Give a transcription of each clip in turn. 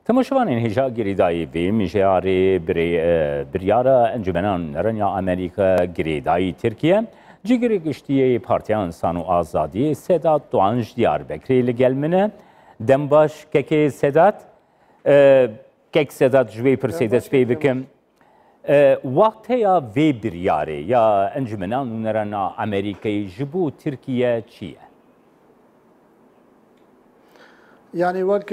تماشاوان هجا گریدایی وی مجاری بریارا انجمنان رنیا امریکا گریدایی ترکیه جگری گشتیه پارتیا انسان و آزادی سداد دوانج دیار بکری لگلمنه دنباش که سداد کک سداد جوی پرسیدس پی بکم وقتی یا وی بریاره یا انجمنان رنیا امریکای جبو ترکیه چیه؟ يعني وك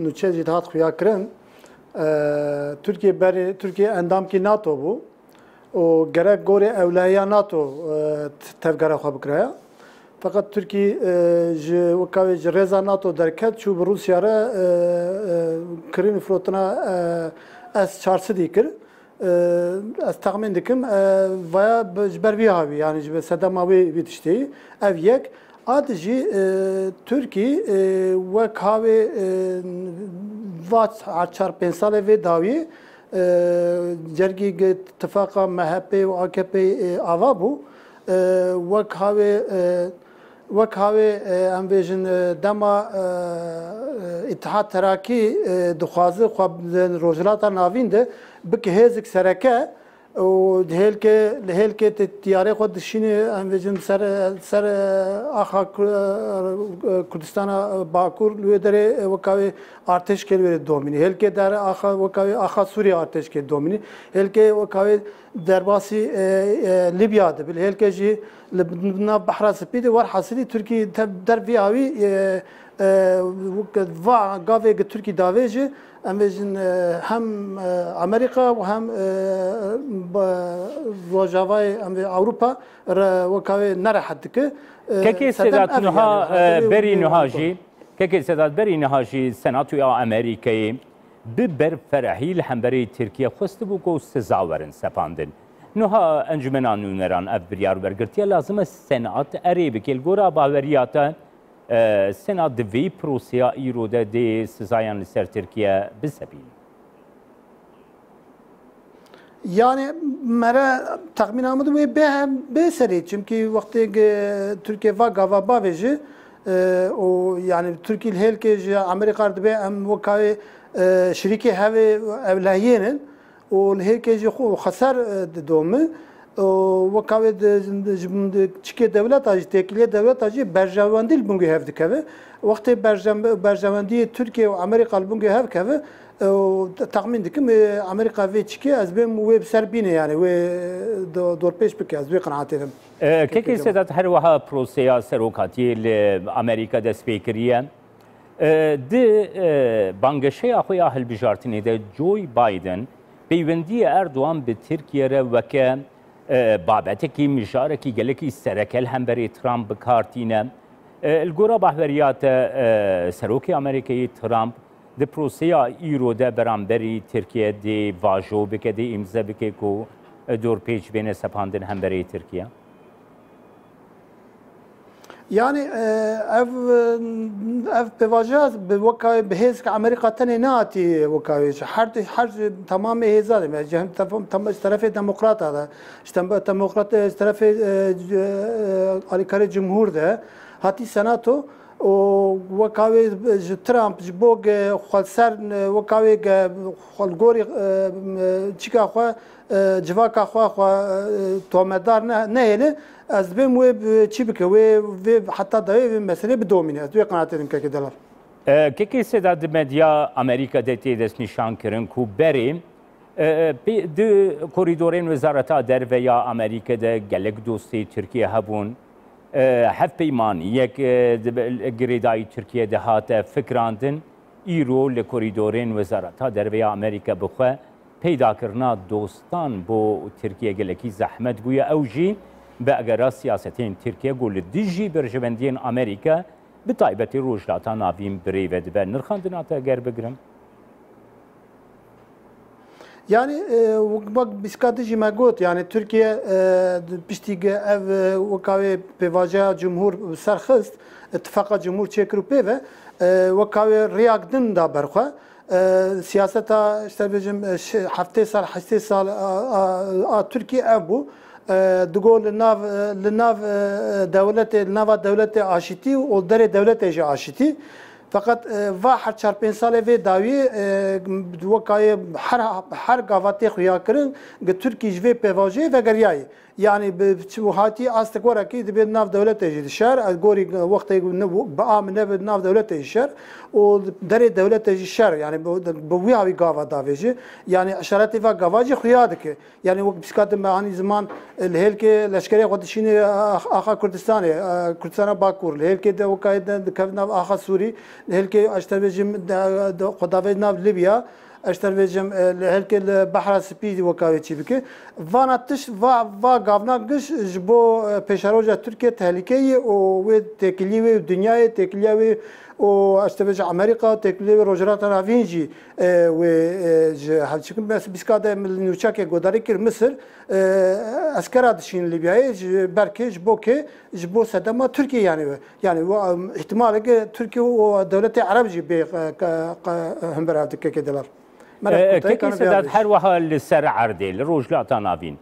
نتشجع هات خويا كرن تركيا اندام كي ناتو بو وجرك جوري أولياء ناتو تفجر خو بكرة فقط تركي وكاوي جرزا ناتو دركت شو بروسيا را كرين فروتنا اس شارس ديكر از تخمین دکم ویا جبر بیاوی يعني جبر صدام اوی بیتشتی اف یک آدجی ترکی وکاوی وات عشر پنج ساله و داوی جرگی اتفاقا MHP و AKP آوا بو وکاوی امویجن دما اتحاد تراکی دخوازه خواب روجلاتا ناوین ده بک هزک سرکه و هل که تیاره خود دشینه امویجن سر آخا کردستان باکور لوی داره وکاوی ارتش کل وید دومینی هل که در وکاوی آخا سوریه ارتش کل دومینی هل که وکاوی درباسی لیبیا ده بل هل که جی لبنان بحر سپید ور حاصلی ترکی در ویاوی و قاوی ترکی داویجی امروزین هم امریکا و هم روجاوای اروپا وکاوی نرحت که که سداد نها بری نهاجی که سداد بری نهاجی سناتوی امریکایی ببر فرحیل هم برای ترکیه خست بو کو سزاورن سپاندن نها انجمنان نونران اف بریار برگرتیا لازم سنات اری بکل گورا باوریاتا سنات دوی پروسیا ایروده دی سزایان لسر ترکیه بسبیل yani mera tahmin amadım ve be seri çünkü vakti Türkiye va gava baveji o yani Türkiye helke Amerika'da be am vakayı şirike have evlahiyenin o helke xo xasar domu وکاوی چیکه دولت آجی تکلیه دولت آجی برجواندی بونگی هفته که وقتی برجواندی ترکیه و امریکا بونگی هفته که تخمین دکم امریکا وی چیکه از بیم وی بسر بینه یعنی وی دور پیش بکی از بی قناعتیم. که سداد هر وها پروسیا سروکاتی امریکا دست فکریه ده بانگشه آخوی آهل بجارتینه ده جوی بایدن پیوندی اردوان به ترکیه را وکه بابتکی مجارکی گلکی سرکل هم برای ترامپ بکارتینه الگورا بحوریات سروکی امریکایی ترامپ ده پروسیا ایرو ده برانبری ترکیه ده واجو بکه ده امضا بکه که دور پیچ بین سپاندن هم برای ترکیه yani ev bevajaz be vakayı behez ki Amerika tane ne ati vakayı her tamamı hezadım yani tam tarafı demokrat da işte demokrat tarafı alikare cumhur da hati senato o vakayı Trump jibog xalser vakayı xalgori çika xwa civaka xwa tomedar ne hele از بیم و چی بکه و حتی داوی مسئله بدومینه از دوی قناعتیم که دلار. که سداد مدیا امریکا دتی دست نشان کردن کو بریم دو کوریدورین وزارت در و یا امریکا ده گلک دوستی ترکیه هبون هف پیمان یک گریدای ترکیه ده هات فکراندن ایرو لکوریدورین وزارت در و یا امریکا بخواه پیدا کرنا دوستان بو ترکیه گلکی زحمت گویا اوجی به اگر سیاستین ترکیه گل دیجی برجوندین امریکا به تایبتی روجلاتا ناویم بریود به نرخاندناتا اگر بگرم yani bak biskatici megot yani Türkiye piştige ev vakavi pevaja cumhur serxist ittifaka cumhur çekrupe ve vakavi riyakdin da berxwa siyaseta işte bizim hafte sal Türkiye ev bu دگو لناف دولت آشتی و در دولت آشتی fakat va her 4-5 sale ve davi vekayı her gavatê xuya kirin ge Türkiye ji vê pevajê vegeriyayê yani bu hati astekwarekî dibe nav devletê jî dişer gorî wextê bi am nebe nav devletê jî şer û derê devletê jî şer yani bi wî havî gava davê jî yani eşaretê ve gava jî xuya dike yani wek pîskatin me anî ziman li hêlkê leşkerê xwe dişînê axa Kurdistanê Kurdistana Bakur li hêlkê de wekayê de dikevin nav axa Sûrî li hêlkê eşterbêjî xwe davê nav Libya eşterbêjim li hêlkê li Behra Spî wekavê çî bike vana tiş va gavna giş ji bo pêşeroja Tirkiye tehlikeyê û wê têkiliyê wê dünyayê têkiliya wê û eşterbêja Amerîka têkiliyê wê rojhilata navîn jî wê ji hevçikin bîska de nûçakê godarî kir Misir eskera dişîn Libyayê ji berkê ji bo kê ji bo sedema Tirkiye yani yani ihtimaleke Tirkiye û dewletê Ereb jî bê hember dike dilar. كيف سداد هر وها لسر عردي لروجلات نافين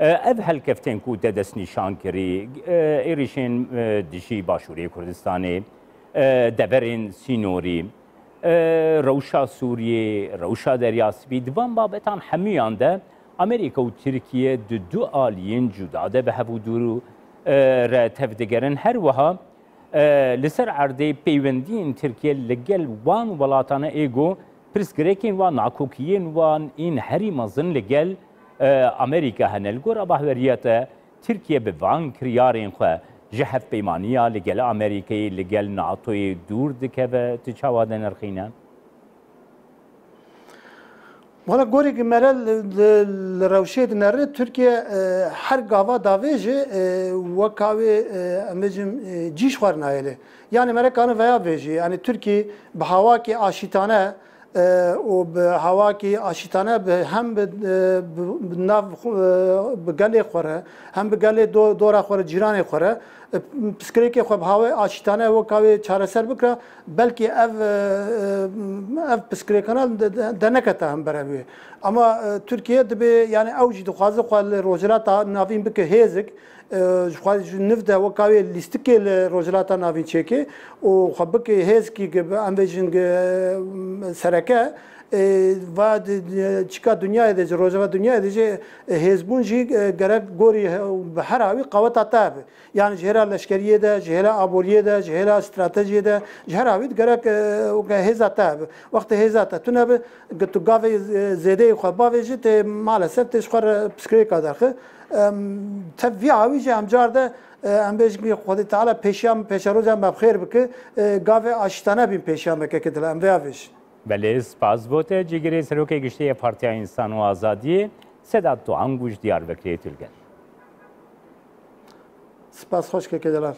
اف هالكفتين كو ددسني شانكري ايريشين دشي باشوري كردستاني دبرين سينوري روشا سوريا روشا درياسبي دوان بابتان حميان ده امريكا وتركيا دو آليين جدا ده بهبو دورو را تفدگرن هر وها لسر عردي بيوندين تركيا لگل وان ولاتانا ايگو پرسکرکین و ناکوکیین و این هری مزن لگل امریکا هنل گورا بحوریت ترکیه به وان کریارین خو جهف پیمانیا لگل امریکای لگل ناتوی دور دکه و تچاواد نرخینه ولی گوری که مرل روشید نره ترکیه هر گاوا داویجه وکاوی امجم جیش خور نایله یعنی مرل کانو ویا ویجی یعنی ترکیه به هوا کی آشیتانه و به هوا کی آشیتانه هم به ناو بگلی خوره هم بگلی دورا خوره جیران خوره پسکریکی خوب هوا آشیتانه و کاوی چاره سر بکره بلکه اف پسکریکانال دنکته هم برای اما ترکیه دبی یعنی اوجی دخوازه خوال روجلات ناوین بکه هیزک خواهد نفته وکاوی لیستکی روجلاتا ناوین چکی و خب که هیز کی امویجن سرکه و چیکار دنیای دیگه روزا دنیای دیگه هیزبون جی گرگ گوری به هر عوی قوت عتاب یعنی جهرا لشکریه ده جهرا آبوریه ده جهرا استراتژی ده جهرا عوی گرگ هیز عتاب وقت هیز عتاب تو نبی تو گاوی زیاده خبابی جی ت مالسه تشخور پسکری کادرخه تبی عوی جی همجارده ام بیش می خودی تعالی پیشروزم بخیر بکه گاوی آشتانه بیم پیشام بکه که دلم بیاویش بله سپاس بوده جگری سروک گشته پارتی انسان و آزادی سداد doğan گوش دیار بکری تلگن سپاس خوش که دلار